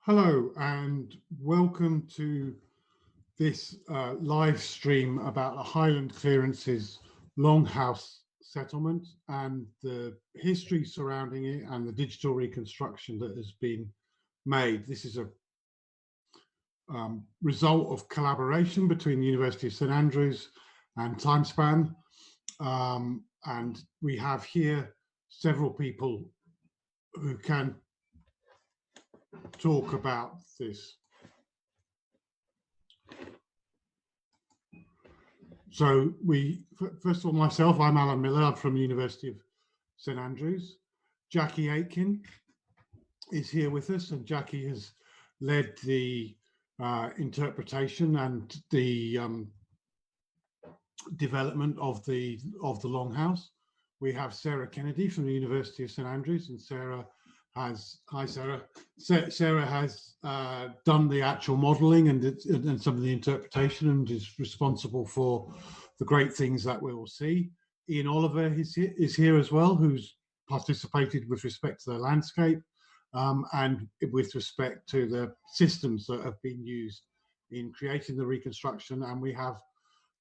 Hello and welcome to this live stream about the Highland Clearance's Longhouse settlement and the history surrounding it and the digital reconstruction that has been made. This is a result of collaboration between the University of St Andrews and Timespan, and we have here several people who can talk about this. So first of all, myself, I'm Alan Miller. I'm from the University of St Andrews. Jackie Aitken is here with us, and Jackie has led the interpretation and the development of the Longhouse. We have Sarah Kennedy from the University of St Andrews, and Sarah has, hi Sarah. Sarah has done the actual modelling and some of the interpretation and is responsible for the great things that we will see. Ian Oliver is here as well, who's participated with respect to the landscape and with respect to the systems that have been used in creating the reconstruction. And we have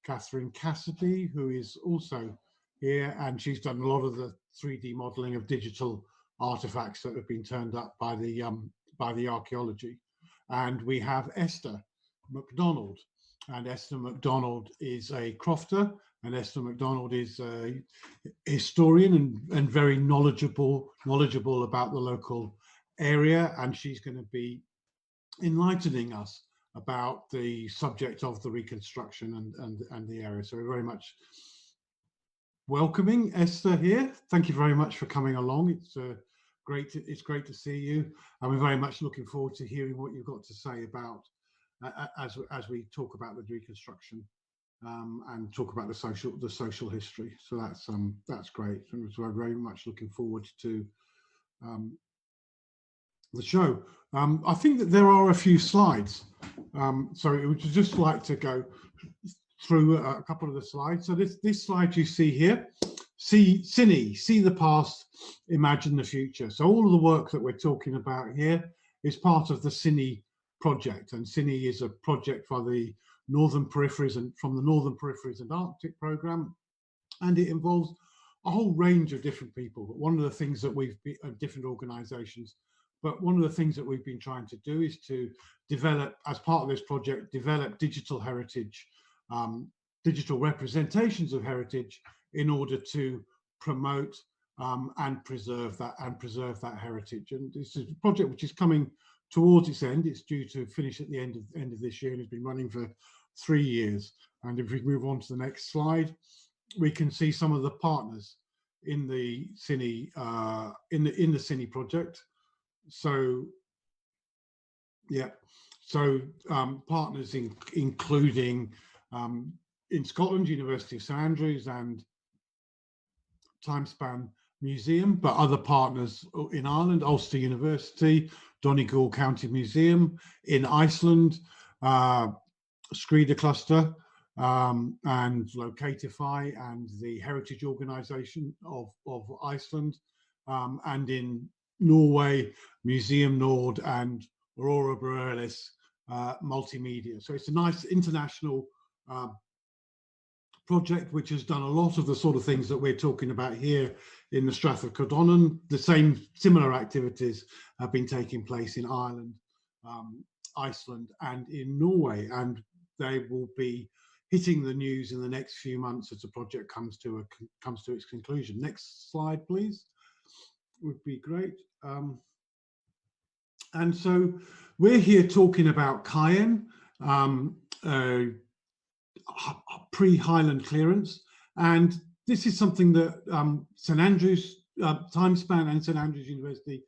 Catherine Cassidy, who is also here, and she's done a lot of the 3D modelling of digital artifacts that have been turned up by the archaeology. And we have Esther MacDonald, and Esther MacDonald is a crofter, and Esther MacDonald is a historian and very knowledgeable about the local area, and she's going to be enlightening us about the subject of the reconstruction and the area. So we're very much welcoming Esther here. Thank you very much for coming along. It's great to see you, and we're very much looking forward to hearing what you've got to say about as we talk about the reconstruction and talk about the social history. So that's great, and we're very much looking forward to the show. I think that there are a few slides, so I would just like to go through a couple of the slides. So this slide you see here, see the past, imagine the future. So all of the work that we're talking about here is part of the CINI project, and CINI is a project for the Northern Peripheries and from the Northern Peripheries and Arctic programme, and it involves a whole range of different people. But one of the things that different organisations. But one of the things that we've been trying to do is to develop, as part of this project, develop digital heritage, digital representations of heritage in order to promote and preserve that heritage. And this is a project which is coming towards its end. It's due to finish at the end of this year, and it's been running for 3 years. And if we move on to the next slide, we can see some of the partners in the CINI in the CINI project. So yeah, so partners including in Scotland, University of St Andrews and Timespan Museum, but other partners in Ireland, Ulster University, Donegal County Museum, in Iceland, Skrýda Cluster, and Locatify and the Heritage Organisation of Iceland, and in Norway, Museum Nord and Aurora Borealis Multimedia. So it's a nice international project which has done a lot of the sort of things that we're talking about here in the Strath Codonnan. The similar activities have been taking place in Ireland, Iceland and in Norway, and they will be hitting the news in the next few months as the project comes to its conclusion. Next slide, please. Would be great. And so we're here talking about Cayenne, pre-Highland clearance, and this is something that St Andrews, Timespan and St Andrews University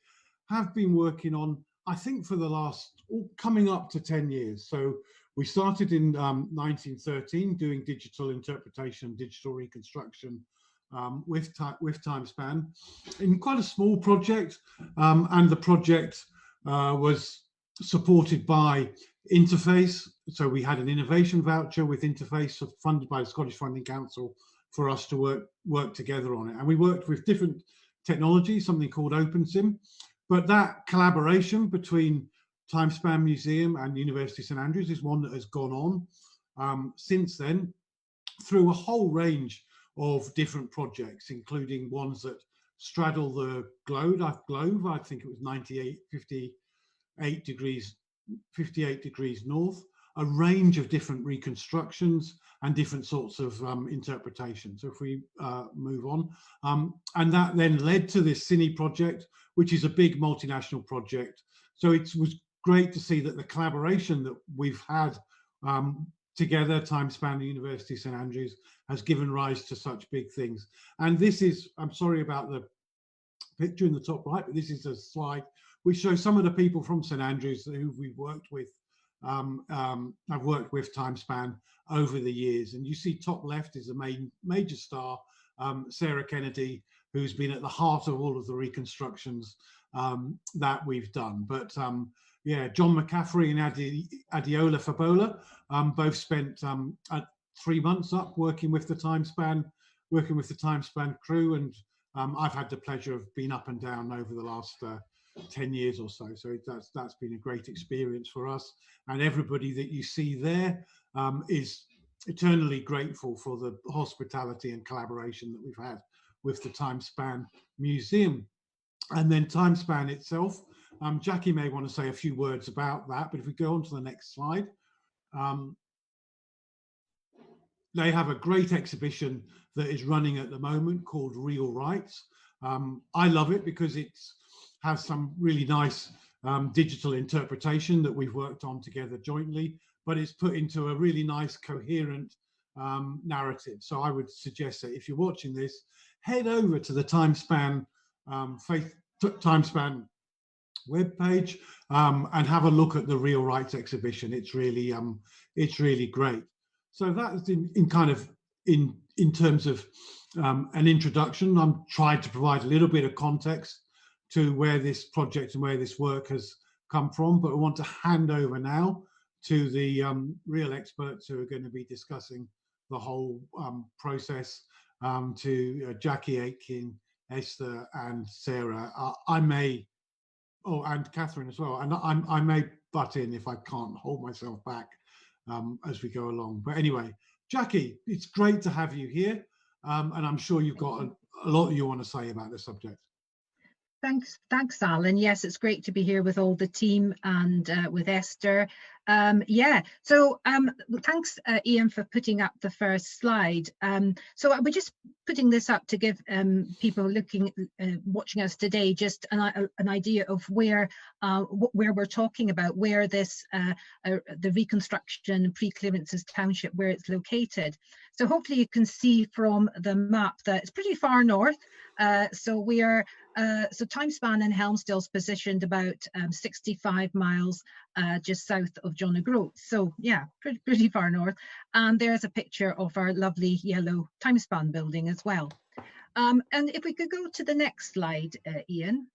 have been working on, I think, for the last, coming up to 10 years. So we started in 1913 doing digital interpretation, digital reconstruction with Timespan in quite a small project, and the project was supported by Interface. So we had an innovation voucher with Interface funded by the Scottish Funding Council for us to work together on it. And we worked with different technologies, something called OpenSim, but that collaboration between Time Span Museum and University of St Andrews is one that has gone on since then through a whole range of different projects, including ones that straddle the globe. I think it was 58 degrees north, a range of different reconstructions and different sorts of interpretations. So if we move on, and that then led to this Cine project, which is a big multinational project. So it was great to see that the collaboration that we've had together, Time Span and University of St Andrews, has given rise to such big things. And this is, I'm sorry about the picture in the top right, but this is a slide which shows some of the people from St Andrews who we've worked with. I've worked with Time Span over the years, and you see top left is the major star, Sarah Kennedy, who's been at the heart of all of the reconstructions that we've done. But yeah, John McCaffrey and Adiola Fabola both spent 3 months up working with the Time Span crew, and I've had the pleasure of being up and down over the last 10 years or so. So that's been a great experience for us. And everybody that you see there is eternally grateful for the hospitality and collaboration that we've had with the Time Span Museum. And then Time Span itself, Jackie may want to say a few words about that, but if we go on to the next slide, they have a great exhibition that is running at the moment called Real Rights. I love it because it has some really nice digital interpretation that we've worked on together jointly, but it's put into a really nice coherent narrative. So I would suggest that if you're watching this, head over to the Time Span Time Span webpage and have a look at the Real Rights exhibition. It's really great. So that's in terms of an introduction. I'm trying to provide a little bit of context to where this project and where this work has come from, but I want to hand over now to the real experts who are going to be discussing the whole process, to Jackie Aitken, Esther and Sarah. And Catherine as well, and I may butt in if I can't hold myself back as we go along. But anyway, Jackie, it's great to have you here, and I'm sure you've got a lot you want to say about this subject. Thanks, Alan. Yes, it's great to be here with all the team and with Esther. Yeah, so thanks, Ian, for putting up the first slide. So we're just putting this up to give people watching us today just an idea of where we're talking about, where this the reconstruction pre-clearances township, where it's located. So hopefully you can see from the map that it's pretty far north. So we are so Time Span in Helmsdale's positioned about 65 miles just south of John O'Groats. So yeah, pretty far north. And there's a picture of our lovely yellow Time Span building as well. And if we could go to the next slide, Ian.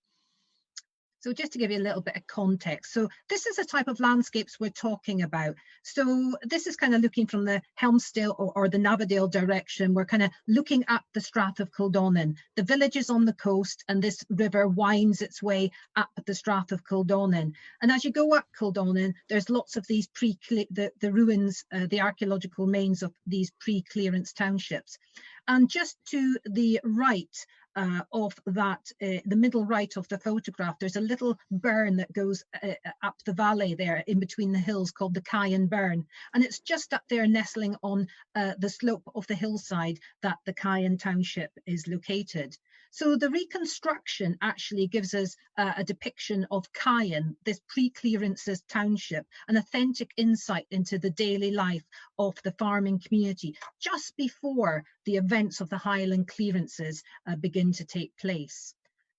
So just to give you a little bit of context, so this is the type of landscapes we're talking about. So this is kind of looking from the Helmsdale or the Navadale direction. We're kind of looking at the Strath of Kildonan. The village is on the coast and this river winds its way up the Strath of Kildonan. And as you go up Kildonan, there's lots of these the ruins, the archaeological remains of these pre-clearance townships. And just to the right, of that, the middle right of the photograph, there's a little burn that goes up the valley there in between the hills called the Cayan Burn. And it's just up there nestling on the slope of the hillside that the Cayan township is located. So the reconstruction actually gives us a depiction of Cayan, this pre-clearances township, an authentic insight into the daily life of the farming community just before the events of the Highland clearances begin to take place.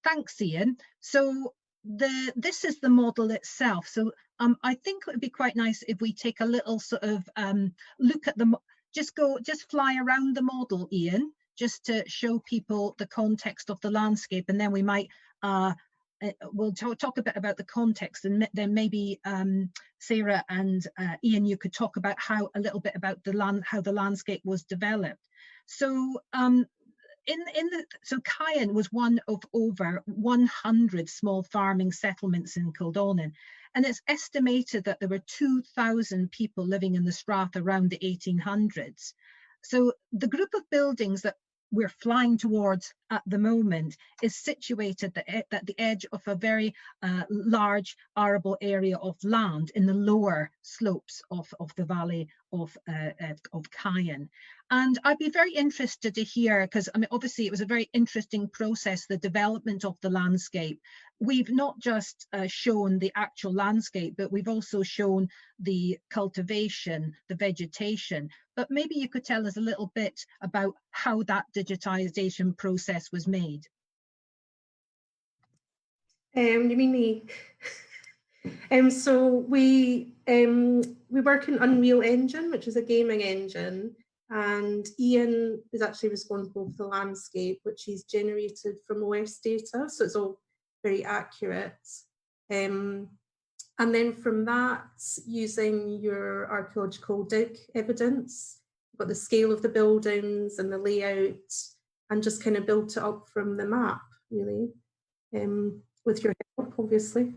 Thanks, Ian. So this is the model itself. So I think it would be quite nice if we take a little sort of look at just fly around the model, Ian, just to show people the context of the landscape, and then we might we'll talk a bit about the context, and then maybe Sarah and Ian, you could talk about a little bit about how the landscape was developed. So so Cayan was one of over 100 small farming settlements in Kildonan, and it's estimated that there were 2,000 people living in the Strath around the 1800s. So the group of buildings that we're flying towards at the moment is situated at the edge of a very large arable area of land in the lower slopes of the valley of Caen. And I'd be very interested to hear, because I mean, obviously it was a very interesting process, the development of the landscape. We've not just shown the actual landscape, but we've also shown the cultivation, the vegetation. But maybe you could tell us a little bit about how that digitization process was made. You mean me? So we work in Unreal Engine, which is a gaming engine, and Ian is actually responsible for the landscape, which he's generated from OS data, so it's all very accurate. And then from that, using your archaeological dig evidence, you've got the scale of the buildings and the layout, and just kind of built it up from the map, really, with your help, obviously.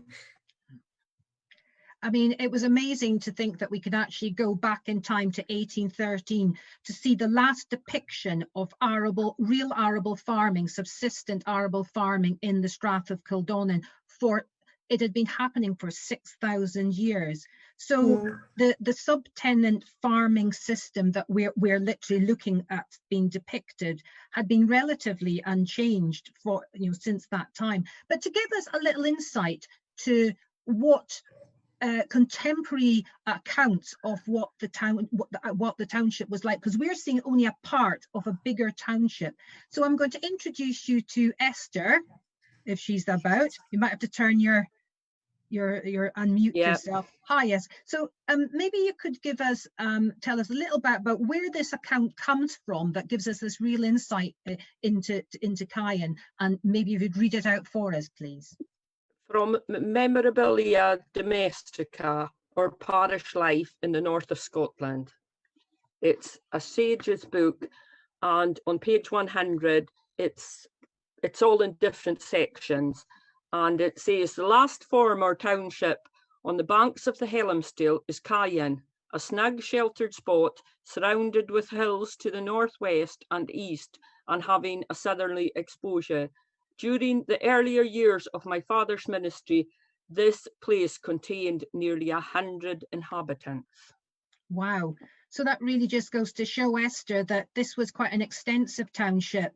I mean, it was amazing to think that we could actually go back in time to 1813 to see the last depiction of real arable farming, subsistent arable farming in the Strath of Kildonan. For it had been happening for 6,000 years. So the subtenant farming system that we're literally looking at being depicted had been relatively unchanged for since that time. But to give us a little insight to what contemporary accounts of what the township was like, because we're seeing only a part of a bigger township. So I'm going to introduce you to Esther, if she's about. You might have to turn your unmute yourself. Hi, yes. So maybe you could give us tell us a little bit about where this account comes from that gives us this real insight into Caen, and maybe you could read it out for us, please. From Memorabilia Domestica, or Parish Life in the north of Scotland. It's a sage's book, and on page 100, it's all in different sections, and it says the last former township on the banks of the Helmsdale is Caen, a snug sheltered spot surrounded with hills to the northwest and east and having a southerly exposure. During the earlier years of my father's ministry, this place contained nearly 100 inhabitants. Wow. So that really just goes to show, Esther, that this was quite an extensive township,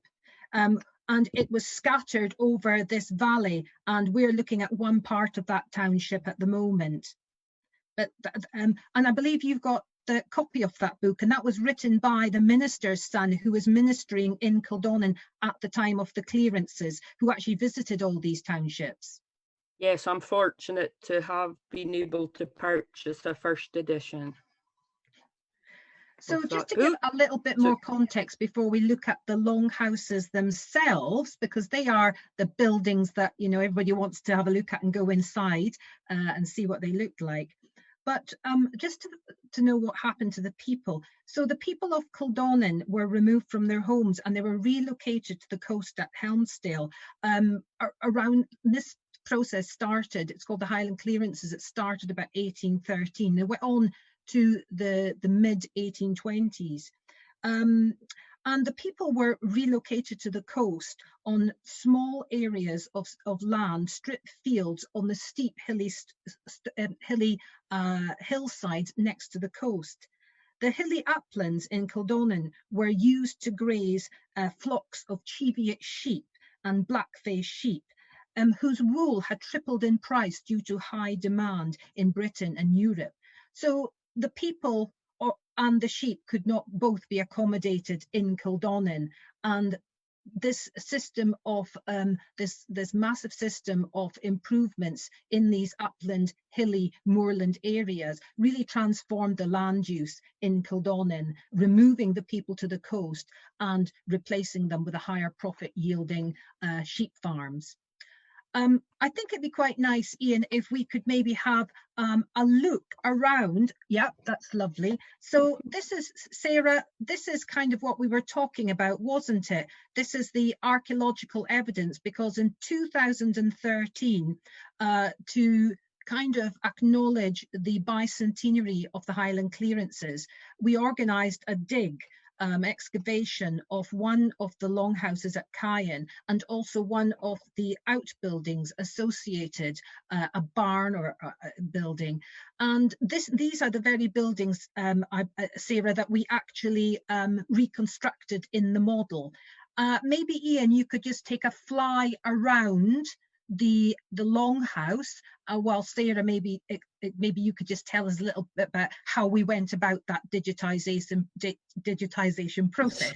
and it was scattered over this valley, and we're looking at one part of that township at the moment. But and I believe you've got the copy of that book, and that was written by the minister's son who was ministering in Kildonan at the time of the clearances, who actually visited all these townships. Yes, I'm fortunate to have been able to purchase the first edition. So just to give a little bit more context before we look at the longhouses themselves, because they are the buildings that everybody wants to have a look at and go inside and see what they look like. But just to know what happened to the people. So the people of Kildonan were removed from their homes and they were relocated to the coast at Helmsdale. Around this process started, it's called the Highland clearances. It started about 1813. They went on to the mid 1820s. And the people were relocated to the coast on small areas of land, strip fields on the steep hilly hillsides next to the coast. The hilly uplands in Kildonan were used to graze flocks of Cheviot sheep and blackface sheep, whose wool had tripled in price due to high demand in Britain and Europe. So the people and the sheep could not both be accommodated in Kildonan, and this system of this massive system of improvements in these upland, hilly, moorland areas really transformed the land use in Kildonan, removing the people to the coast and replacing them with a higher profit yielding sheep farms. I think it'd be quite nice, Ian, if we could maybe have a look around. Yeah, that's lovely. So this is, Sarah, this is kind of what we were talking about, wasn't it? This is the archaeological evidence, because in 2013, to kind of acknowledge the bicentenary of the Highland clearances, we organised a dig excavation of one of the longhouses at Caen and also one of the outbuildings associated, a barn or a building. And these are the very buildings, Sarah, that we actually reconstructed in the model. Maybe Ian, you could just take a fly around the longhouse, while Sarah, maybe you could just tell us a little bit about how we went about that digitization process.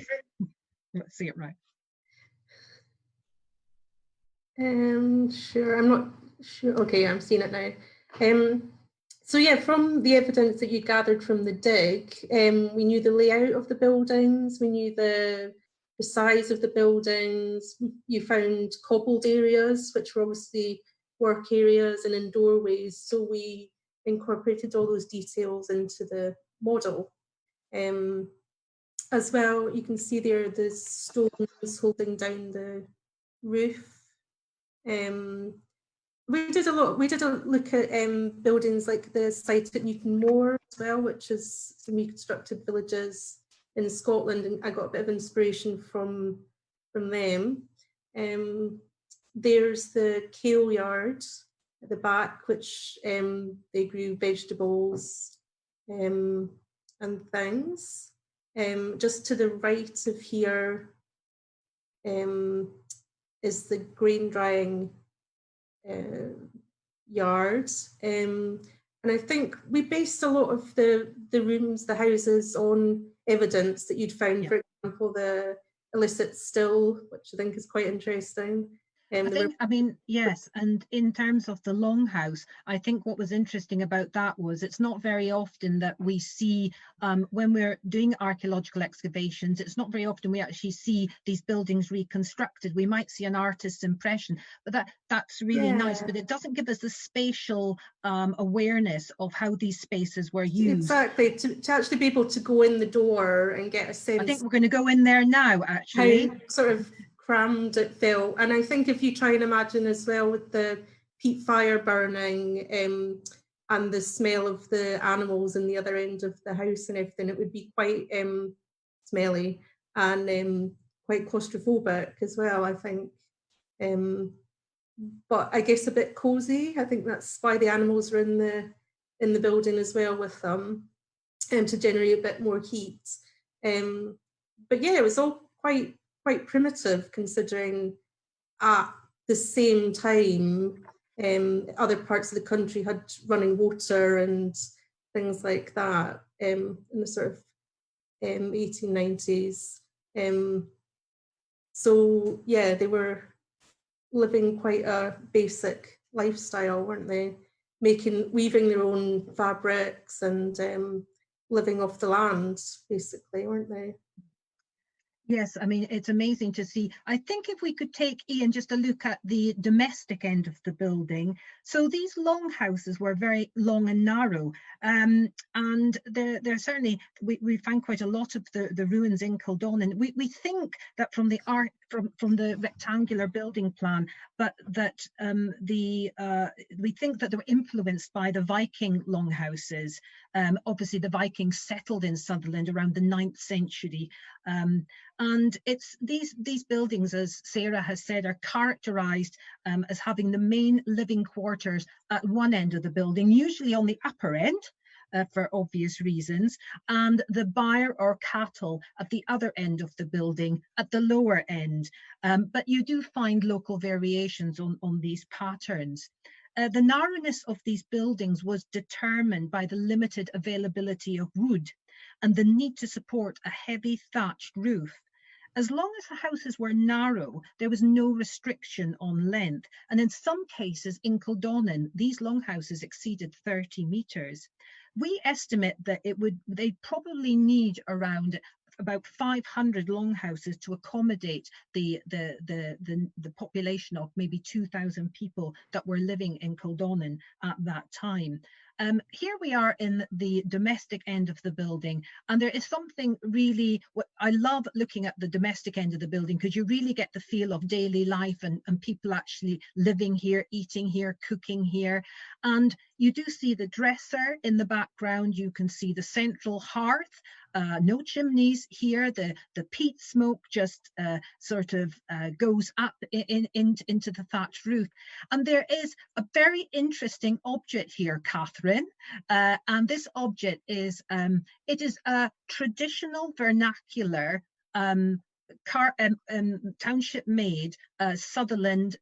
Let's see it right. Sure, I'm not sure. Okay, I'm seeing it now. So yeah, from the evidence that you gathered from the dig, we knew the layout of the buildings, we knew the size of the buildings. You found cobbled areas, which were obviously work areas and in doorways. So we incorporated all those details into the model. As well, you can see there the stones holding down the roof. We did a look at buildings like the site at Newton Moor as well, which is some reconstructed villages in Scotland, and I got a bit of inspiration from them. There's the kale yard at the back, which they grew vegetables and things. Just to the right of here is the grain drying yard. And I think we based a lot of the rooms, the houses, on evidence that you'd found, Yeah. for example, the illicit still, which I think is quite interesting. I mean, yes, and in terms of the longhouse, I think what was interesting about that was it's not very often that we see, when we're doing archaeological excavations, it's not very often we actually see these buildings reconstructed. We might see an artist's impression, but that's really nice, but it doesn't give us the spatial awareness of how these spaces were used. Exactly, to actually be able to go in the door and get a sense. I think we're going to go in there now, actually. How sort of crammed it felt. And I think if you try and imagine as well with the peat fire burning and the smell of the animals in the other end of the house and everything, it would be quite smelly and quite claustrophobic as well, I think. But I guess a bit cozy. I think that's why the animals are in the building as well with them, to generate a bit more heat. But yeah, it was all quite primitive, considering at the same time other parts of the country had running water and things like that in the sort of 1890s. So yeah, they were living quite a basic lifestyle, weren't they? Weaving their own fabrics and living off the land, basically, weren't they? Yes, I mean, it's amazing to see. I think if we could take, Ian, just a look at the domestic end of the building. So these longhouses were very long and narrow, and they're certainly, we found quite a lot of the ruins in Kildonan. We think that from the art, from the rectangular building plan, but that we think that they were influenced by the Viking longhouses. Obviously, the Vikings settled in Sutherland around the 9th century. And it's these buildings, as Sarah has said, are characterised as having the main living quarters at one end of the building, usually on the upper end, for obvious reasons, and the byre or cattle at the other end of the building at the lower end. But you do find local variations on these patterns. The narrowness of these buildings was determined by the limited availability of wood and the need to support a heavy thatched roof. As long as the houses were narrow, there was no restriction on length. And in some cases in Kildonan, these longhouses exceeded 30 metres. We estimate that they probably need around about 500 longhouses to accommodate the population of maybe 2,000 people that were living in Kildonan at that time. Here we are in the domestic end of the building, and there is something really, I love looking at the domestic end of the building because you really get the feel of daily life and people actually living here, eating here, cooking here. And you do see the dresser in the background. You can see the central hearth, no chimneys here. The peat smoke just sort of goes up into the thatched roof. And there is a very interesting object here, Catherine. And this object is, it is a traditional vernacular township made Sutherland,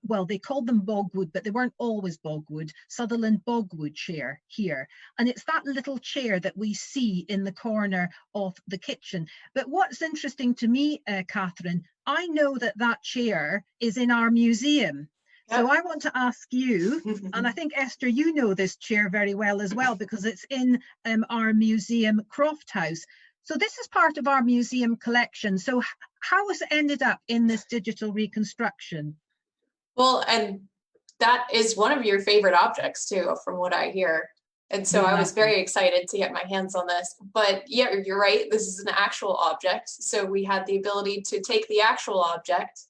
well, they called them bogwood, but they weren't always bogwood, Sutherland bogwood chair here. And it's that little chair that we see in the corner of the kitchen. But what's interesting to me, Catherine, I know that that chair is in our museum. Yep. So I want to ask you, and I think Esther, you know this chair very well as well, because it's in our museum Croft House. So this is part of our museum collection. So how has it ended up in this digital reconstruction? Well, and that is one of your favorite objects too, from what I hear. And so I was very excited to get my hands on this. But yeah, you're right, this is an actual object. So we had the ability to take the actual object,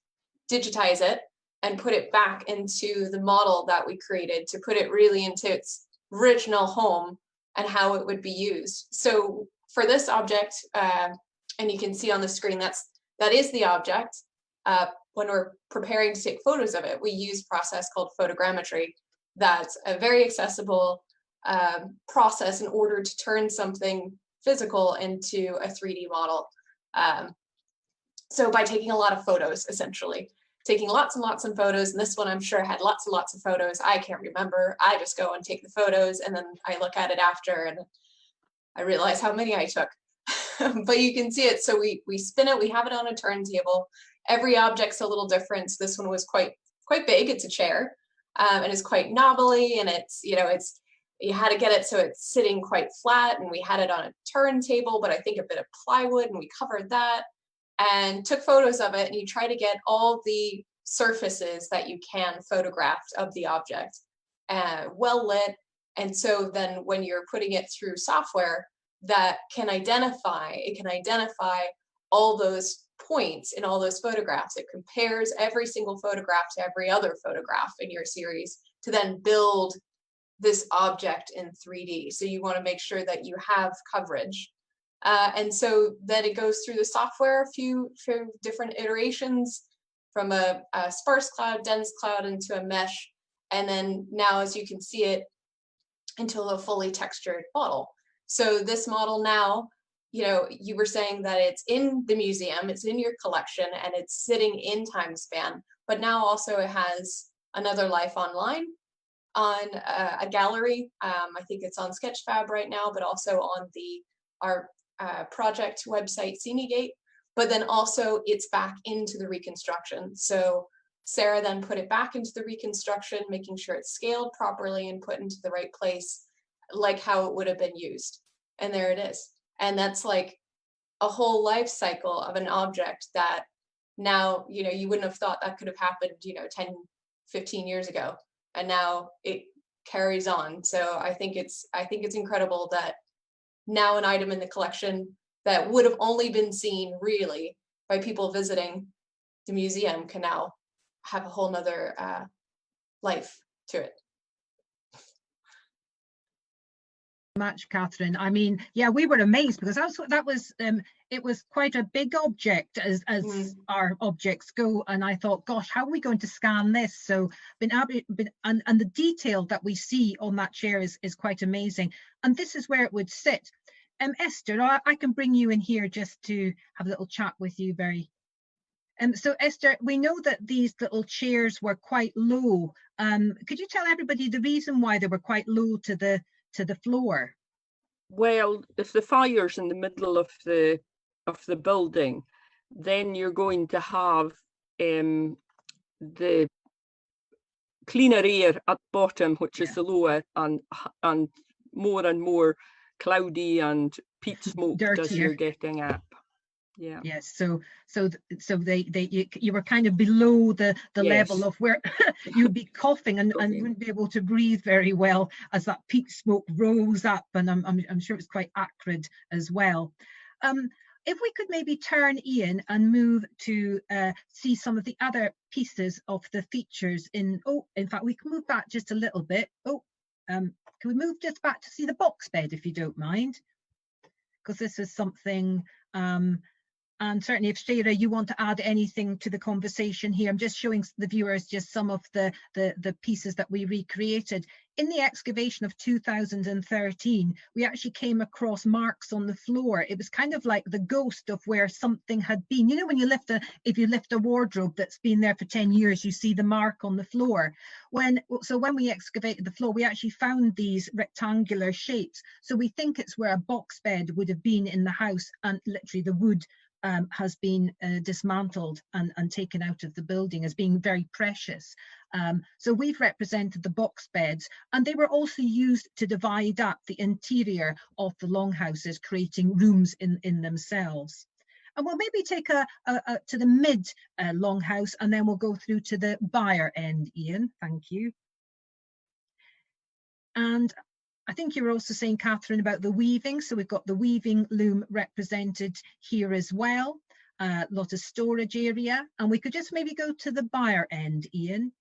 digitize it, and put it back into the model that we created, to put it really into its original home and how it would be used. So for this object, and you can see on the screen, that is the object. When we're preparing to take photos of it, we use a process called photogrammetry. That's a very accessible process in order to turn something physical into a 3D model. So by taking a lot of photos, essentially, taking lots and lots of photos, and this one I'm sure had lots and lots of photos. I can't remember. I just go and take the photos, and then I look at it after, and I realize how many I took. But you can see it. So we spin it. We have it on a turntable. Every object's a little different. So this one was quite big. It's a chair, and it's quite knobbly, and it's, you know, you had to get it so it's sitting quite flat, and we had it on a turntable, but I think a bit of plywood, and we covered that and took photos of it. And you try to get all the surfaces that you can photographed of the object well lit. And so then when you're putting it through software that can identify, all those points in all those photographs. It compares every single photograph to every other photograph in your series to then build this object in 3D. So you want to make sure that you have coverage. And so then it goes through the software, a few different iterations, from a sparse cloud, dense cloud, into a mesh. And then now, as you can see it, into a fully textured model. So this model now, you know, you were saying that it's in the museum, it's in your collection, and it's sitting in Time Span, but now also it has another life online on a gallery. I think it's on Sketchfab right now, but also on our project website, Cinegate. But then also it's back into the reconstruction. So Sarah then put it back into the reconstruction, making sure it's scaled properly and put into the right place, like how it would have been used. And there it is. And that's like a whole life cycle of an object that now, you know, you wouldn't have thought that could have happened, you know, 10, 15 years ago. And now it carries on. So I think it's incredible that now an item in the collection that would have only been seen really by people visiting the museum can now have a whole nother life to it. Much, Catherine. I mean, yeah, we were amazed because it was quite a big object as our objects go, and I thought, gosh, how are we going to scan this? So and the detail that we see on that chair is quite amazing, and this is where it would sit. Esther, I can bring you in here just to have a little chat with you. So Esther, we know that these little chairs were quite low. Could you tell everybody the reason why they were quite low to the floor? Well, if the fire's in the middle of the building, then you're going to have the cleaner air at bottom, which is the lower, and more cloudy and peat smoke as you're getting up. Yeah. Yes, so you were kind of below the level Yes. of where you'd be coughing and Okay. you wouldn't be able to breathe very well as that peat smoke rose up, and I'm sure it's quite acrid as well. If we could maybe turn, Ian, and move to see some of the other pieces of the features in fact we can move back just a little bit. Can we move just back to see the box bed, if you don't mind? Because this is something and certainly if Shira, you want to add anything to the conversation here, I'm just showing the viewers just some of the pieces that we recreated. In the excavation of 2013, we actually came across marks on the floor. It was kind of like the ghost of where something had been. You know, when you if you lift a wardrobe that's been there for 10 years, you see the mark on the floor. So when we excavated the floor, we actually found these rectangular shapes. So we think it's where a box bed would have been in the house, and literally the wood has been dismantled and taken out of the building as being very precious. So we've represented the box beds, and they were also used to divide up the interior of the longhouses, creating rooms in themselves. And we'll maybe take to the mid longhouse, and then we'll go through to the byre end, Ian. Thank you. And I think you were also saying, Catherine, about the weaving. So we've got the weaving loom represented here as well. A lot of storage area. And we could just maybe go to the byre end, Ian.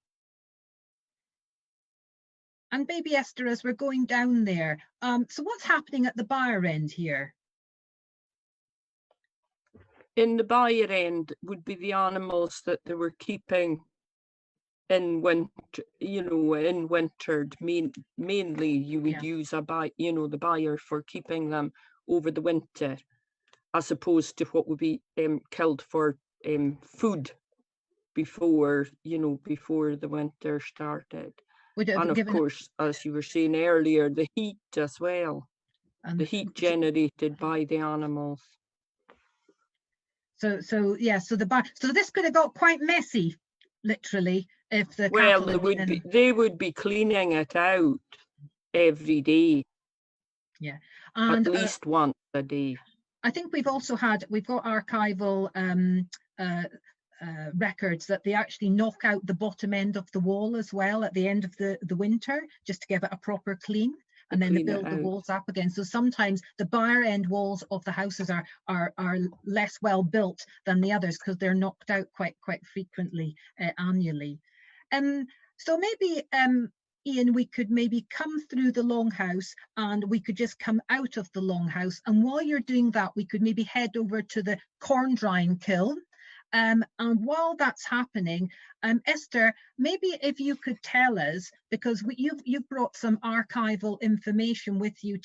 And maybe Esther, as we're going down there. So what's happening at the byre end here? In the byre end would be the animals that they were keeping in winter, in wintered. Mainly you would use the byre for keeping them over the winter, as opposed to what would be killed for food before the winter started. And of course, as you were saying earlier, the heat as well, and the heat generated by the animals. So this could have got quite messy, literally, if the they would be cleaning it out every day. Yeah, and at least once a day. I think we've got archival records that they actually knock out the bottom end of the wall as well at the end of the winter, just to give it a proper clean. And then they build the walls up again. So sometimes the byre end walls of the houses are less well built than the others, because they're knocked out quite frequently annually. So maybe Ian, we could maybe come through the longhouse, and we could just come out of the longhouse. And while you're doing that, we could maybe head over to the corn drying kiln. And while that's happening, Esther, maybe if you could tell us, because you've brought some archival information with you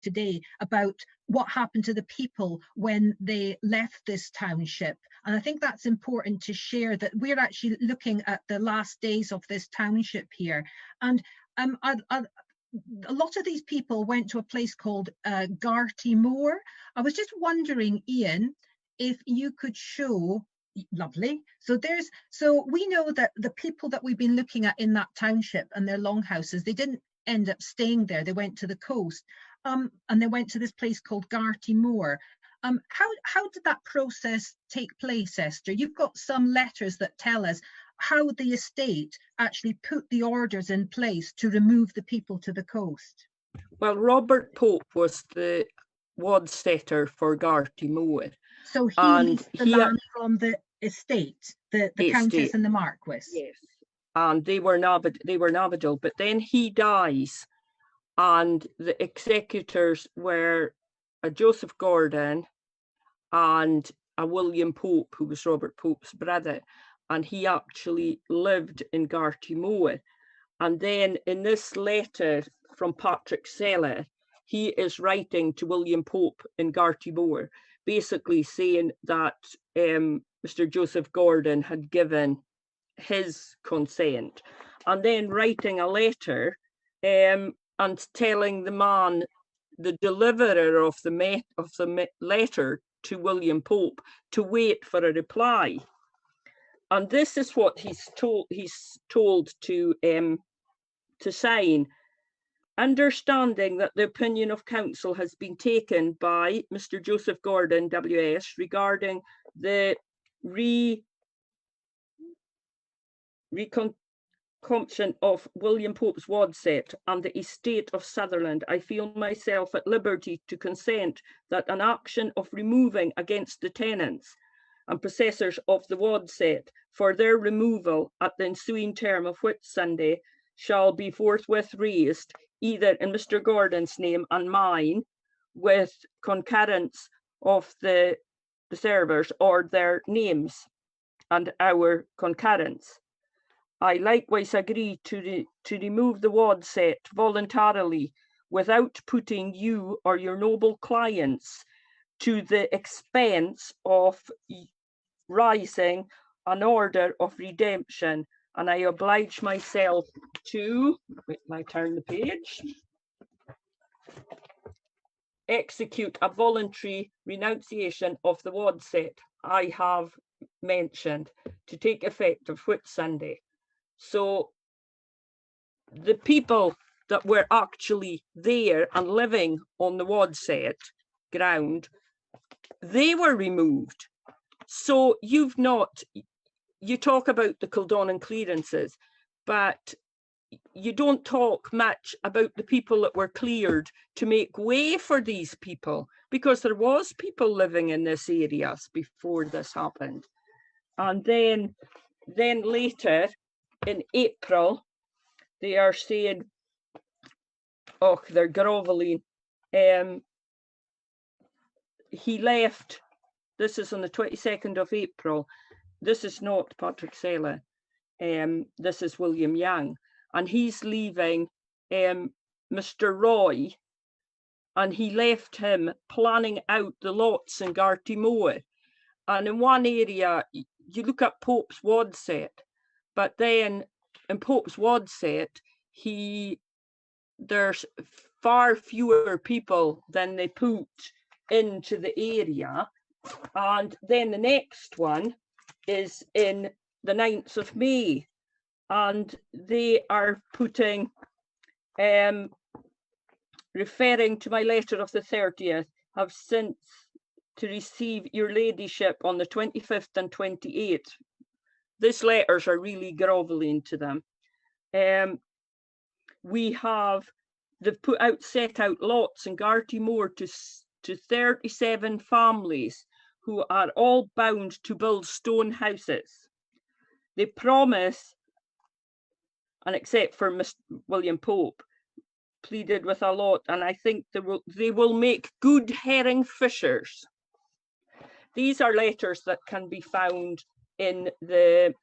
today about what happened to the people when they left this township. And I think that's important to share, that we're actually looking at the last days of this township here. And a lot of these people went to a place called Garty Moor. I was just wondering, Ian, if you could show. Lovely. So we know that the people that we've been looking at in that township and their longhouses, they didn't end up staying there. They went to the coast, and they went to this place called Garty Moor. How did that process take place, Esther? You've got some letters that tell us how the estate actually put the orders in place to remove the people to the coast. Well, Robert Pope was the ward setter for Garty Moor. So he leased the land from the estate, the Countess and the Marquis. Yes, and they were navigable. But then he dies, and the executors were a Joseph Gordon and a William Pope, who was Robert Pope's brother, and he actually lived in Garty Moor. And then in this letter from Patrick Seller, he is writing to William Pope in Garty Moor, basically saying that Mr. Joseph Gordon had given his consent, and then writing a letter and telling the man, the deliverer of the letter to William Pope, to wait for a reply. And this is what he's told to sign. Understanding that the opinion of council has been taken by Mr. Joseph Gordon, WS, regarding the reconstruction of William Pope's Wadset and the estate of Sutherland, I feel myself at liberty to consent that an action of removing against the tenants and possessors of the Wadset for their removal at the ensuing term of Whit Sunday shall be forthwith raised, either in Mr. Gordon's name and mine, with concurrence of the servers or their names and our concurrence. I likewise agree to remove the Wadset voluntarily without putting you or your noble clients to the expense of rising an order of redemption, and I oblige myself to, wait, I turn the page, execute a voluntary renunciation of the Wadset I have mentioned to take effect of Whit Sunday. So the people that were actually there and living on the Wadset ground, they were removed. So you've not, you talk about the Kildonan clearances, but you don't talk much about the people that were cleared to make way for these people, because there was people living in this area before this happened. And then later in April, they are saying, oh, they're groveling. He left, this is on the 22nd of April. This is not Patrick Sella. This is William Young. And he's leaving Mr. Roy, and he left him planning out the lots in Gartymore. And in one area, you look at Pope's Wadset, but then in Pope's Wadset, there's far fewer people than they put into the area. And then the next one is in the 9th of May. And they are putting, referring to my letter of the 30th, have since to receive your ladyship on the 25th and 28th. These letters are really groveling to them. We have, they've set out lots in Gartymore to 37 families who are all bound to build stone houses. They promise, and except for Mr. William Pope, pleaded with a lot, and I think they will make good herring fishers. These are letters that can be found in the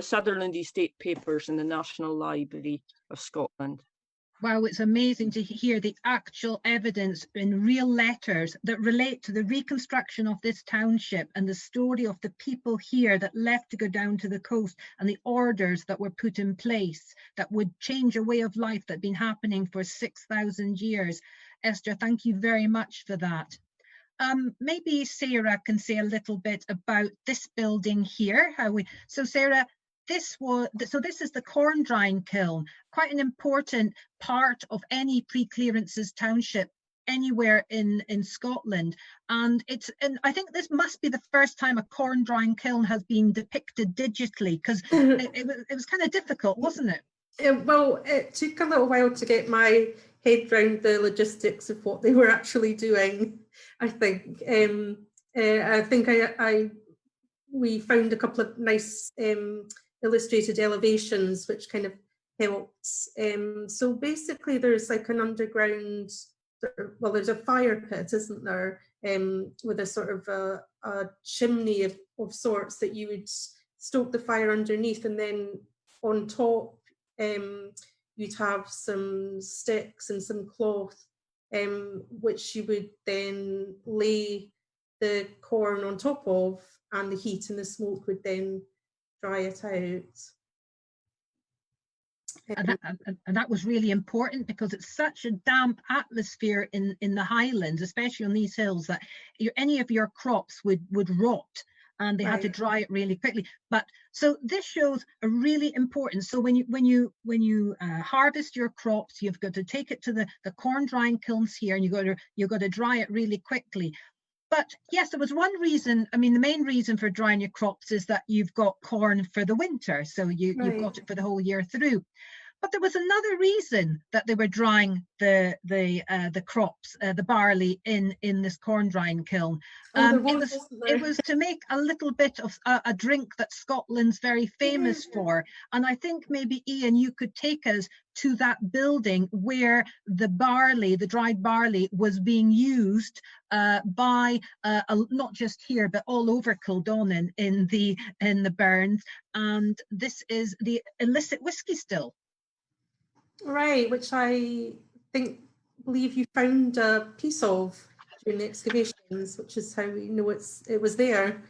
Sutherland Estate Papers in the National Library of Scotland. Wow, it's amazing to hear the actual evidence in real letters that relate to the reconstruction of this township and the story of the people here that left to go down to the coast, and the orders that were put in place that would change a way of life that had been happening for 6,000 years. Esther, thank you very much for that. Maybe Sarah can say a little bit about this building here. So Sarah, this is the corn drying kiln, quite an important part of any pre-clearances township anywhere in Scotland, and I think this must be the first time a corn drying kiln has been depicted digitally, because it was kind of difficult, wasn't it? Well, it took a little while to get my head around the logistics of what they were actually doing. I think we found a couple of nice illustrated elevations which kind of helped. So basically there's like an underground, well, there's a fire pit, isn't there, with a sort of a chimney of sorts that you would stoke the fire underneath, and then on top you'd have some sticks and some cloth, which you would then lay the corn on top of, and the heat and the smoke would then dry it out. And that was really important, because it's such a damp atmosphere in the Highlands, especially on these hills, that any of your crops would rot. and they had to Right. dry it really quickly. But so this shows a really important. So when you harvest your crops, you've got to take it to the corn drying kilns here, and you've got to dry it really quickly. But yes, there was one reason. I mean, the main reason for drying your crops is that you've got corn for the winter, so you've Right. got it for the whole year through. But there was another reason that they were drying the crops, the barley in this corn drying kiln. Oh, there It was, was wasn't there? it was to make a little bit of a drink that Scotland's very famous for. And I think maybe Ian, you could take us to that building where the barley, the dried barley, was being used by not just here but all over Kildon in the Burns. And this is the illicit whiskey still. Right, which I believe you found a piece of during the excavations, which is how we know it was there.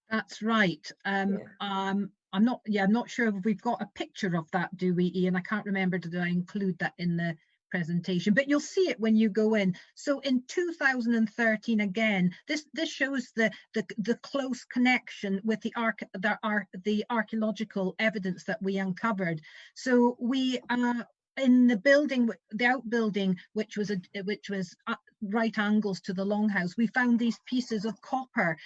That's right. I'm not sure if we've got a picture of that, do we, Ian? I can't remember, did I include that in the presentation? But you'll see it when you go in. So in 2013, again, this shows the close connection with the archaeological evidence that we uncovered. So we in the building, the outbuilding, which was right angles to the Longhouse, we found these pieces of copper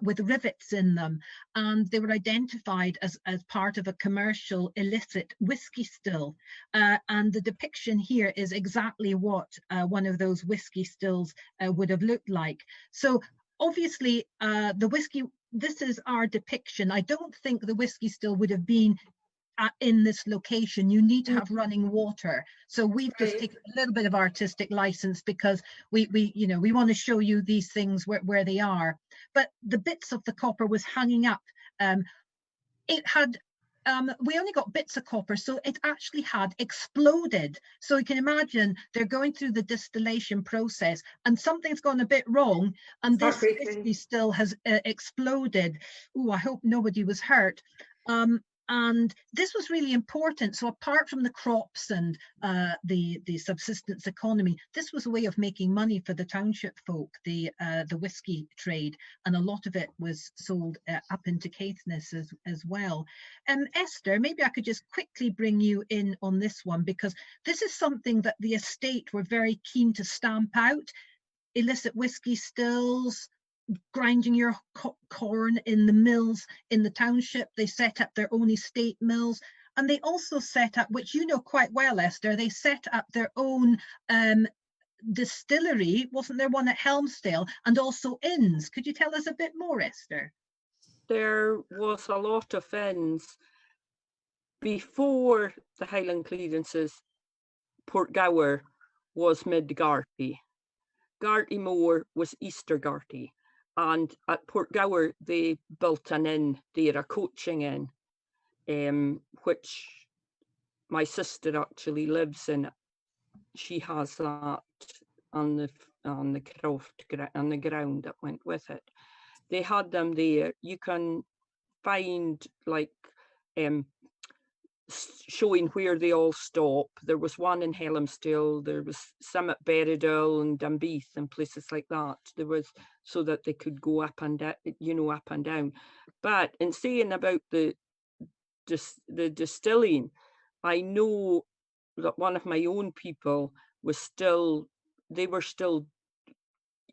with rivets in them, and they were identified as part of a commercial illicit whiskey still. And the depiction here is exactly what one of those whiskey stills would have looked like. So obviously, the whiskey, this is our depiction. I don't think the whiskey still would have been in this location. You need to have running water. So we've just taken a little bit of artistic license because we want to show you these things where they are. But the bits of the copper was hanging up. It had we only got bits of copper, so it actually had exploded. So you can imagine they're going through the distillation process and something's gone a bit wrong, and this whiskey still has exploded. Oh, I hope nobody was hurt. And this was really important. So apart from the crops and the subsistence economy, this was a way of making money for the township folk, the whiskey trade, and a lot of it was sold up into Caithness as well. Esther, maybe I could just quickly bring you in on this one, because this is something that the estate were very keen to stamp out. Illicit whiskey stills, grinding your corn in the mills in the township. They set up their own estate mills, and they also set up, which you know quite well, Esther, they set up their own distillery. Wasn't there one at Helmsdale, and also inns? Could you tell us a bit more, Esther? There was a lot of inns. Before the Highland clearances, Portgower was Mid-Garty. Garty Moor was Easter Garty. And at Portgower, they built an inn there, a coaching inn, which my sister actually lives in. She has that on the croft, on the ground that went with it. They had them there. You can find like showing where they all stop. There was one in Helmsdale, there was some at Berriedale and Dunbeath and places like that. There was, so that they could go up and down, up and down. But in saying about the distilling, I know that one of my own people was still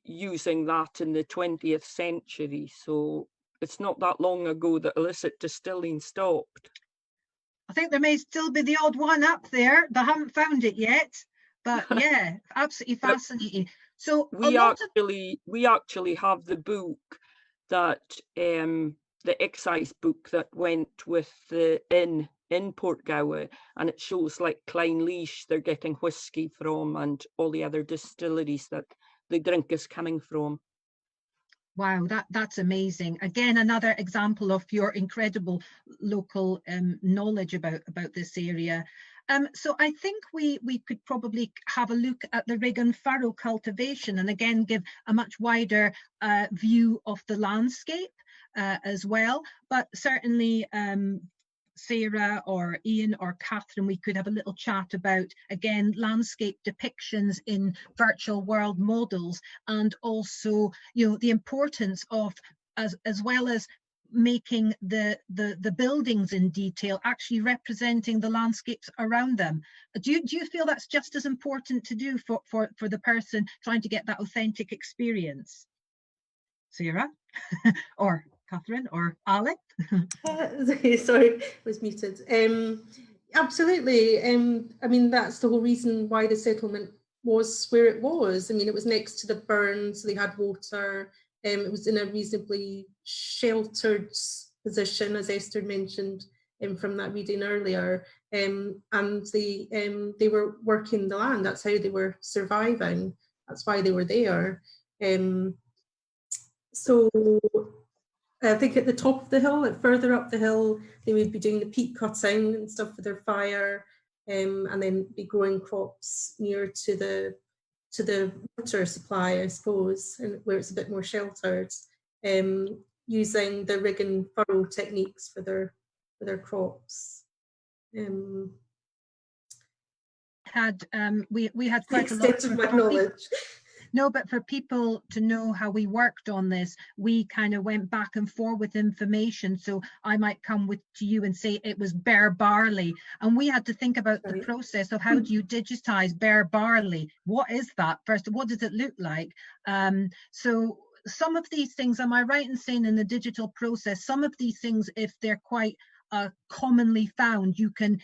using that in the 20th century. So it's not that long ago that illicit distilling stopped. I think there may still be the odd one up there. They haven't found it yet, but yeah, absolutely fascinating. So we actually have the book that the excise book that went with the inn in Portgower, and it shows like Clynleash they're getting whiskey from, and all the other distilleries that the drink is coming from. Wow, that's amazing. Again, another example of your incredible local knowledge about this area. So I think we could probably have a look at the rig and furrow cultivation, and again give a much wider view of the landscape as well. But certainly Sarah or Ian or Catherine, we could have a little chat about, again, landscape depictions in virtual world models, and also, the importance of as well as making the buildings in detail, actually representing the landscapes around them. Do you feel that's just as important to do for the person trying to get that authentic experience? Sarah or Catherine or Alec? Sorry, I was muted. Absolutely. I mean, that's the whole reason why the settlement was where it was. I mean, it was next to the burn, so they had water. It was in a reasonably sheltered position, as Esther mentioned from that reading earlier. And they were working the land. That's how they were surviving. That's why they were there. So I think at the top of the hill, further up the hill, they would be doing the peat cutting and stuff for their fire, and then be growing crops near to the water supply, I suppose, and where it's a bit more sheltered, using the rig and furrow techniques for their crops. We had quite a lot extent of my knowledge. No, but for people to know how we worked on this, we kind of went back and forth with information. So I might come to you and say it was bare barley. And we had to think about the process of how do you digitize bare barley? What is that? First, what does it look like? So some of these things, am I right in saying in the digital process, some of these things, if they're quite commonly found, you can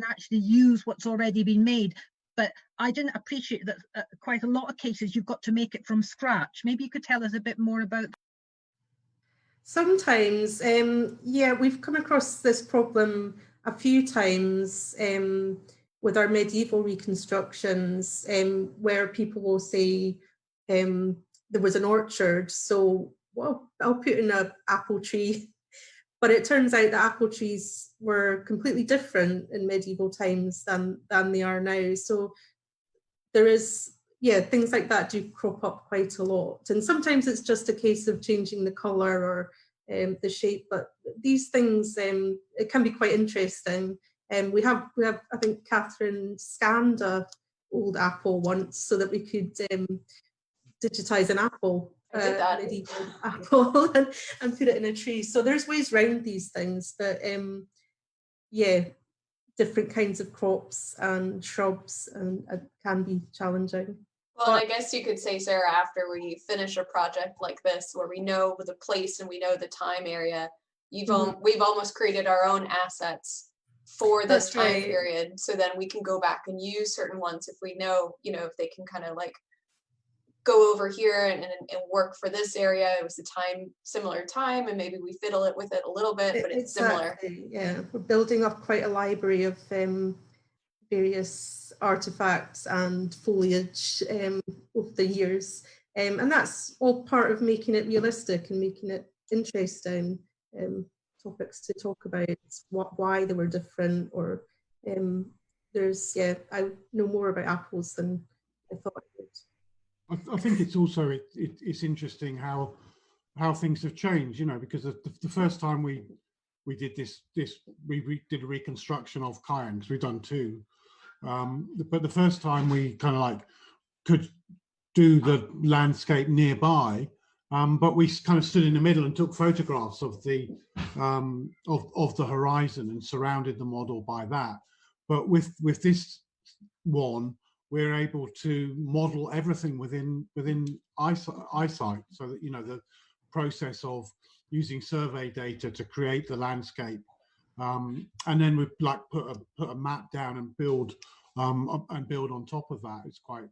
actually use what's already been made. But I didn't appreciate that quite a lot of cases you've got to make it from scratch. Maybe you could tell us a bit more about that. Sometimes, yeah, we've come across this problem a few times with our medieval reconstructions, where people will say there was an orchard, so well, I'll put in an apple tree. But it turns out that apple trees were completely different in medieval times than they are now. So there is, yeah, things like that do crop up quite a lot. And sometimes it's just a case of changing the colour or the shape. But these things, it can be quite interesting. We have, I think Catherine scanned a old apple once so that we could digitise an apple. Medieval apple and put it in a tree. So there's ways around these things, but yeah, different kinds of crops and shrubs and can be challenging. Well, and I guess you could say, Sarah, after we finish a project like this, where we know the place and we know the time area, we've almost created our own assets for this time period. So then we can go back and use certain ones if we know, if they can kind of like go over here and work for this area. It was a similar time, and maybe we fiddle it with it a little bit, but it's similar. Yeah, we're building up quite a library of various artifacts and foliage over the years, and that's all part of making it realistic and making it interesting. Topics to talk about, why they were different, or I know more about apples than I thought I would. I think it's also it's interesting how things have changed, because the first time we did this we did a reconstruction of Highland, because we've done two, but the first time we kind of like could do the landscape nearby, but we kind of stood in the middle and took photographs of the horizon and surrounded the model by that. But with this one, we're able to model everything within eyesight, so that the process of using survey data to create the landscape, and then we like put a map down and build on top of that. It's quite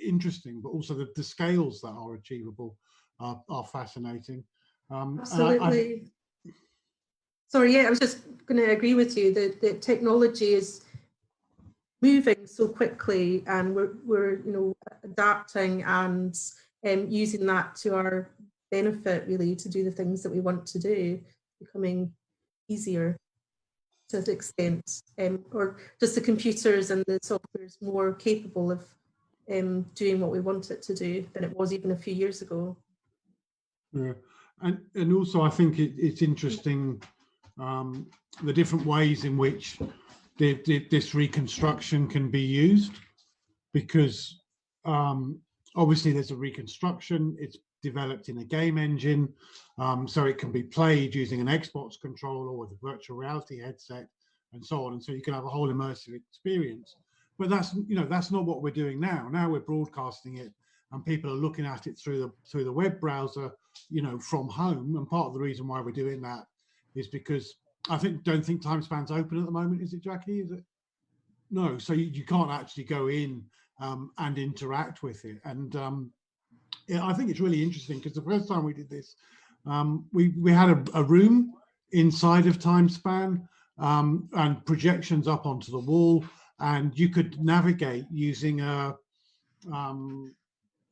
interesting, but also the scales that are achievable are fascinating. Absolutely. Sorry, yeah, I was just going to agree with you that the technology is moving so quickly, and we're adapting and using that to our benefit, really, to do the things that we want to do, becoming easier to the extent, or just the computers and the software is more capable of doing what we want it to do than it was even a few years ago. Yeah, and also I think it's interesting the different ways in which this reconstruction can be used, because obviously there's a reconstruction, it's developed in a game engine, so it can be played using an Xbox controller with a virtual reality headset and so on, and so you can have a whole immersive experience. But that's not what we're doing now. Now we're broadcasting it, and people are looking at it through the web browser, from home. And part of the reason why we're doing that is because don't think Timespan's open at the moment, is it, Jackie? Is it? No, so you can't actually go in and interact with it. And I think it's really interesting because the first time we did this, we had a room inside of Timespan and projections up onto the wall, and you could navigate using a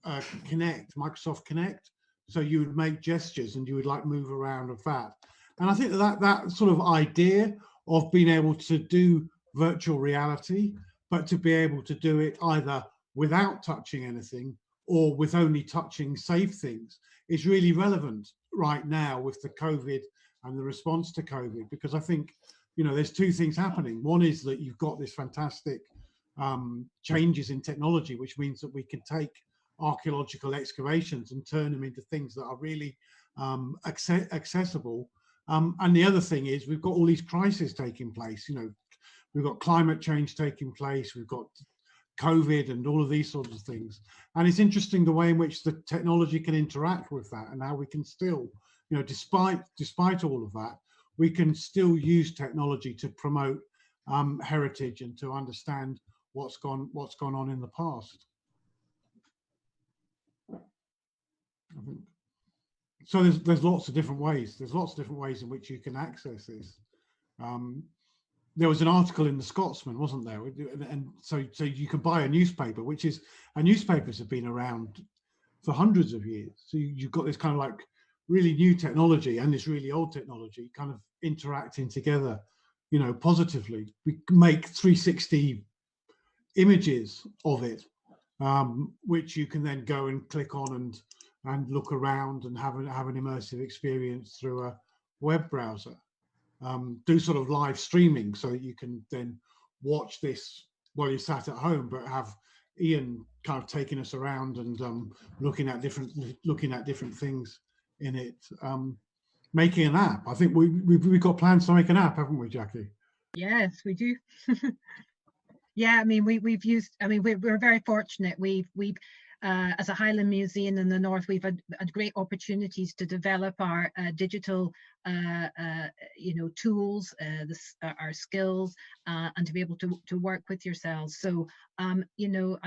Microsoft Connect. So you would make gestures and you would like move around with that. And I think that sort of idea of being able to do virtual reality, but to be able to do it either without touching anything or with only touching safe things is really relevant right now with the COVID and the response to COVID, because I think, there's two things happening. One is that you've got this fantastic changes in technology, which means that we can take archaeological excavations and turn them into things that are really accessible. And the other thing is we've got all these crises taking place. We've got climate change taking place, we've got COVID and all of these sorts of things. And it's interesting the way in which the technology can interact with that, and how we can still, despite all of that, we can still use technology to promote heritage and to understand what's gone on in the past. I think. So there's lots of different ways. There's lots of different ways in which you can access this. There was an article in the Scotsman, wasn't there? And so you can buy a newspaper, newspapers have been around for hundreds of years. So you've got this kind of like really new technology and this really old technology kind of interacting together, positively. We make 360 images of it, which you can then go and click on and look around and have an immersive experience through a web browser. Do sort of live streaming so that you can then watch this while you're sat at home, but have Ian kind of taking us around and looking at different things in it. Making an app. I think we've got plans to make an app, haven't we, Jackie? Yes, we do. Yeah, I mean, we're very fortunate. We've as a Highland Museum in the North, we've had great opportunities to develop our digital, tools, our skills, and to be able to work with yourselves. So, I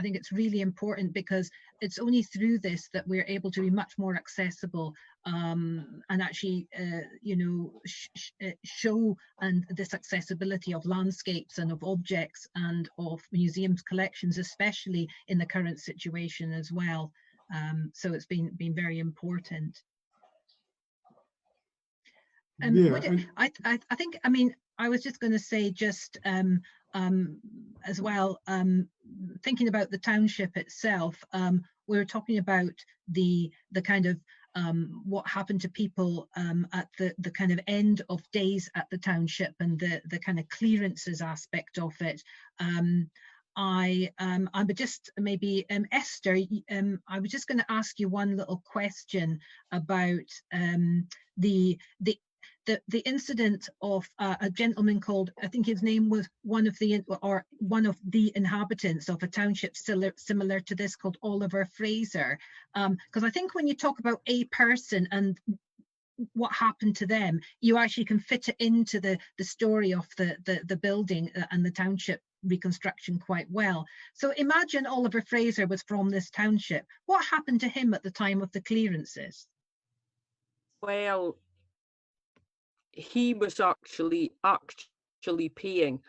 think it's really important, because it's only through this that we're able to be much more accessible and actually, show this accessibility of landscapes and of objects and of museums collections, especially in the current situation as well. So it's been very important. I think, I was just going to say, just as well, thinking about the township itself, we were talking about the kind of what happened to people at the kind of end of days at the township, and the kind of clearances aspect of it. I would just maybe, Esther, I was just going to ask you one little question about the incident of a gentleman called, I think his name was one of the inhabitants of a township similar to this, called Oliver Fraser. Because I think when you talk about a person and what happened to them, you actually can fit it into the story of the building and the township reconstruction quite well. So imagine Oliver Fraser was from this township. What happened to him at the time of the clearances? Well, he was actually paying,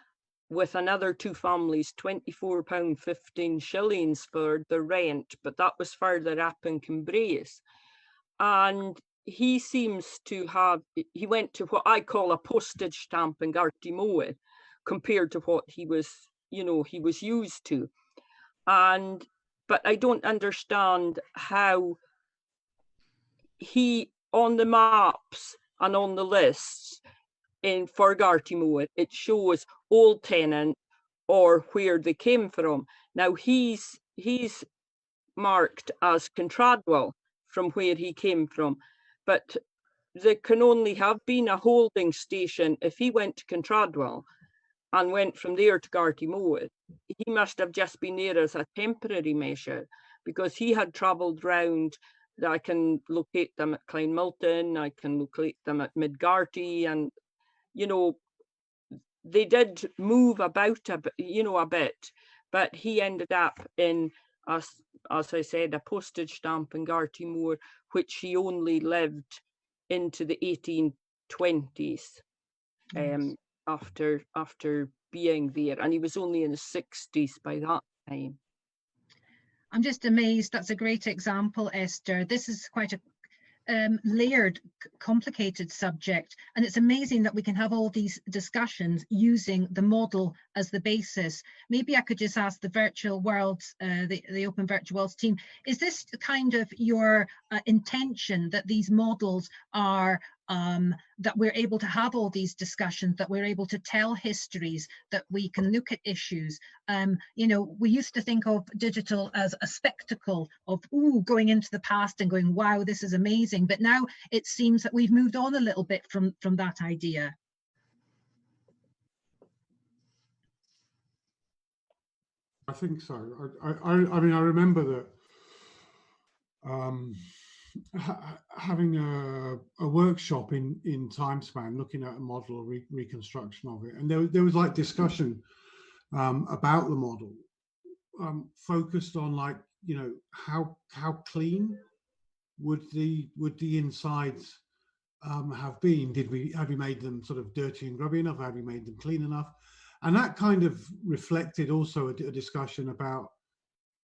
with another two families, £24.15 for the rent, but that was further up in Cumbraes. And he seems to have, he went to what I call a postage stamp in Gartymoe compared to what he was used to. But I don't understand how he, on the maps and on the lists for Gartymoe, it shows old tenant or where they came from. Now he's marked as Contradwell from where he came from. But there can only have been a holding station if he went to Contradwell and went from there to Gartymoor. He must have just been there as a temporary measure, because he had travelled round. I can locate them at Kleinmilton, I can locate them at Midgarty, and, you know, they did move about a bit, but he ended up in, as I said, a postage stamp in Gartymoor, which he only lived into the 1820s. After being there, and he was only in his 60s by that time. I'm just amazed. That's a great example, Esther. This is quite a layered, complicated subject, and it's amazing that we can have all these discussions using the model as the basis. Maybe I could just ask the virtual worlds, the Open Virtual Worlds team, is this kind of your intention, that these models are that we're able to have all these discussions, that we're able to tell histories, that we can look at issues? You know, we used to think of digital as a spectacle of, ooh, going into the past and going, wow, this is amazing. But now it seems that we've moved on a little bit from that idea. I think so. I mean, I remember that having a workshop in Timespan, looking at a model or reconstruction of it, and there was like discussion about the model, focused on, like, you know, how clean would the insides have been? Have you made them sort of dirty and grubby enough? Have you made them clean enough? And that kind of reflected also a discussion about,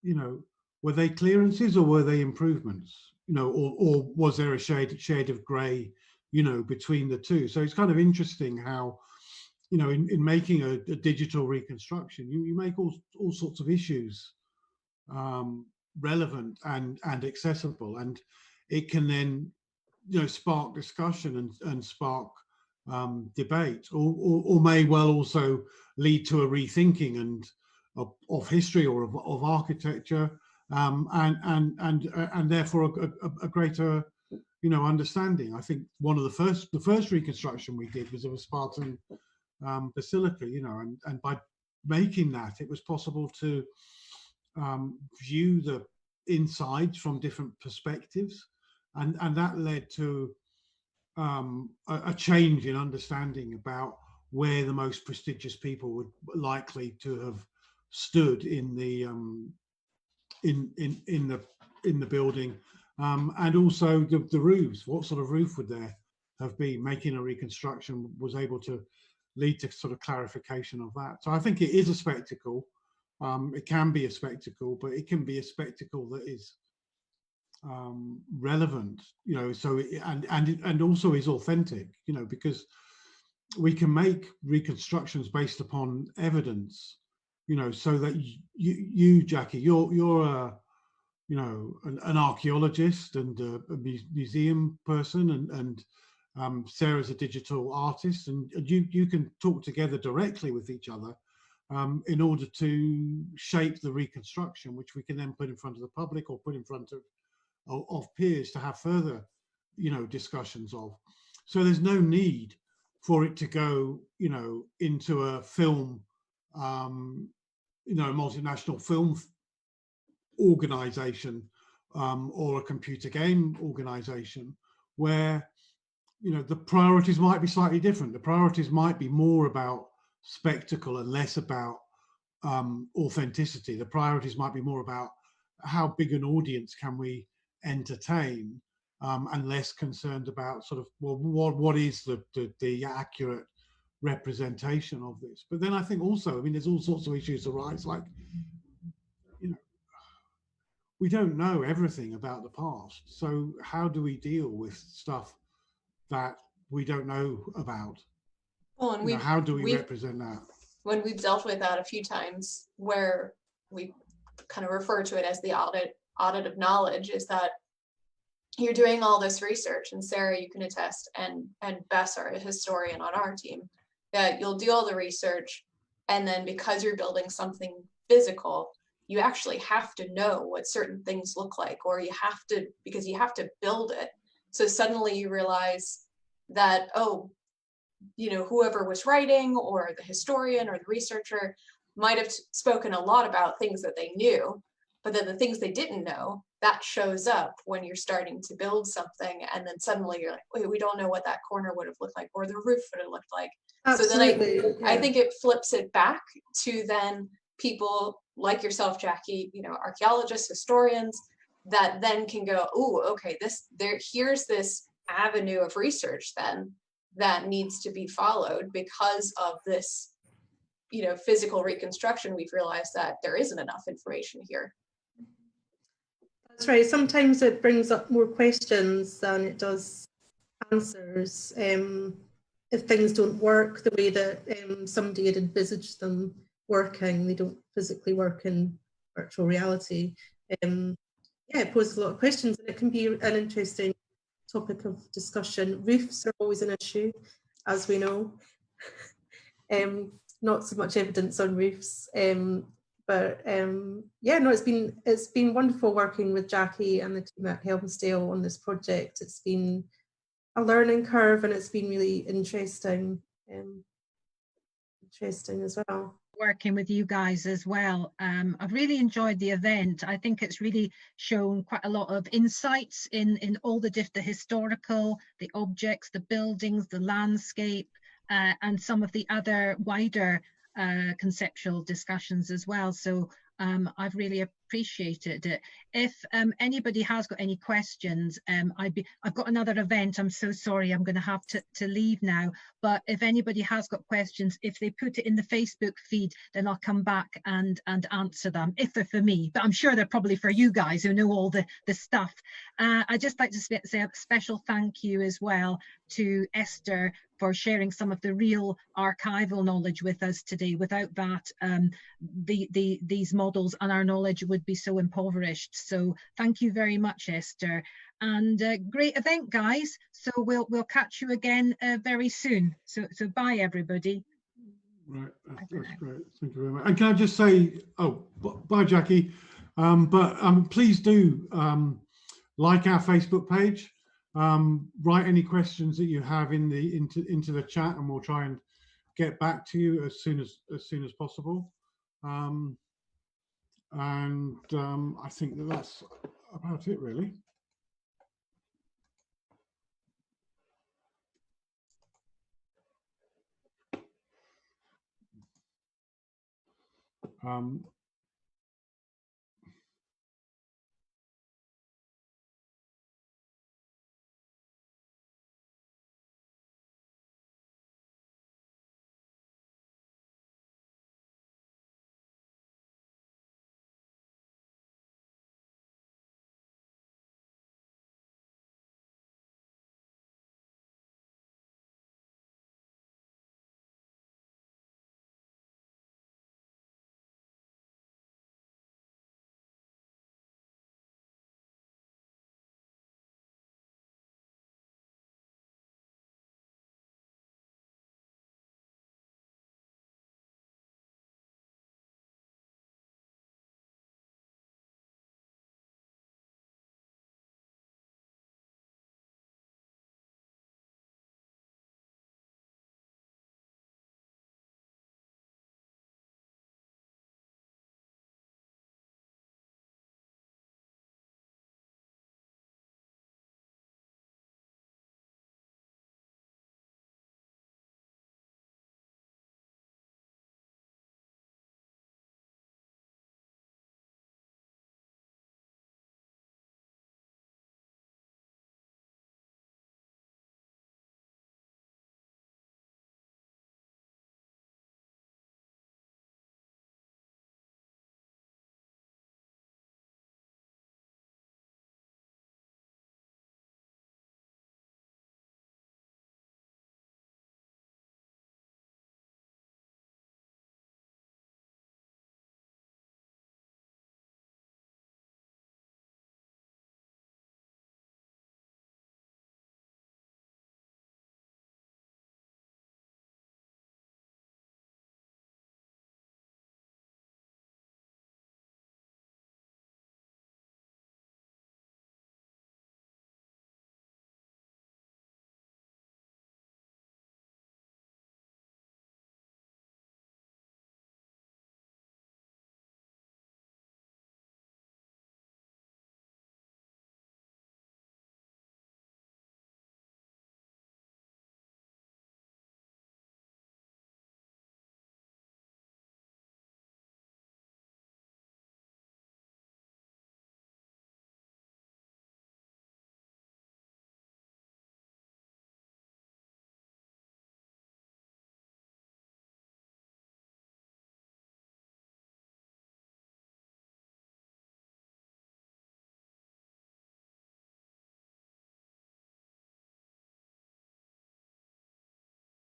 you know, were they clearances or were they improvements? You know, or was there a shade of grey, you know, between the two? So it's kind of interesting how, you know, in making a digital reconstruction, you make all sorts of issues relevant and accessible, and it can then, you know, spark discussion and spark debate, or may well also lead to a rethinking and of history or of architecture, and therefore a greater, you know, understanding. I think one of the first reconstruction we did was of a Spartan basilica, you know, and by making that, it was possible to view the insides from different perspectives, and that led to a change in understanding about where the most prestigious people would likely to have stood in the in the building, and also the roofs. What sort of roof would there have been? Making a reconstruction was able to lead to sort of clarification of that. So I think it is a spectacle. It can be a spectacle, but it can be a spectacle that is relevant, you know, so and also is authentic, you know, because we can make reconstructions based upon evidence, you know, so that you Jackie, you're a, you know, an archaeologist and a museum person, and Sarah's a digital artist, and you can talk together directly with each other in order to shape the reconstruction, which we can then put in front of the public or put in front of peers to have further, you know, discussions of. So there's no need for it to go, you know, into a film, you know, a multinational film organization, or a computer game organization, where, you know, the priorities might be slightly different. The priorities might be more about spectacle and less about authenticity. The priorities might be more about how big an audience can we entertain, and less concerned about sort of, well, what is the accurate representation of this. But then I think also, I mean, there's all sorts of issues arise, like, you know, we don't know everything about the past, so how do we deal with stuff that we don't know about? Well, and You know, how do we we've represent that? when we've dealt with that a few times, where we kind of refer to it as the audit of knowledge, is that you're doing all this research, and Sarah, you can attest, and Bess, our historian on our team, that you'll do all the research, and then because you're building something physical, you actually have to know what certain things look like, or you have to, because you have to build it. So suddenly you realize that, oh, you know, whoever was writing, or the historian or the researcher, might have spoken a lot about things that they knew, but then the things they didn't know, that shows up when you're starting to build something, and then suddenly you're like, wait, we don't know what that corner would have looked like, or the roof would have looked like. Absolutely. So then I think it flips it back to then people like yourself, Jackie, you know, archaeologists, historians, that then can go, oh, okay, here's this avenue of research then that needs to be followed because of this, you know, physical reconstruction. We've realized that there isn't enough information here. That's right. Sometimes it brings up more questions than it does answers. If things don't work the way that somebody had envisaged them working, they don't physically work in virtual reality. Yeah, it poses a lot of questions, and it can be an interesting topic of discussion. Roofs are always an issue, as we know. Not so much evidence on roofs, but yeah, no, it's been wonderful working with Jackie and the team at Helmsdale on this project. It's been a learning curve, and it's been really interesting as well. Working with you guys as well. I've really enjoyed the event. I think it's really shown quite a lot of insights in all the historical, the objects, the buildings, the landscape, and some of the other wider conceptual discussions as well. So I've really appreciated it. If anybody has got any questions, I've got another event. I'm so sorry, I'm going to have to leave now. But if anybody has got questions, if they put it in the Facebook feed, then I'll come back and answer them, if they're for me. But I'm sure they're probably for you guys who know all the stuff. I'd just like to say a special thank you as well to Esther for sharing some of the real archival knowledge with us today. Without that, these models and our knowledge would be so impoverished. So thank you very much, Esther. And great event, guys. So we'll catch you again very soon. So bye, everybody. Right, that's great. Thank you very much. And can I just say, oh, bye, Jackie. Please do like our Facebook page. Write any questions that you have into the chat, and we'll try and get back to you as soon as possible. I think that's about it, really.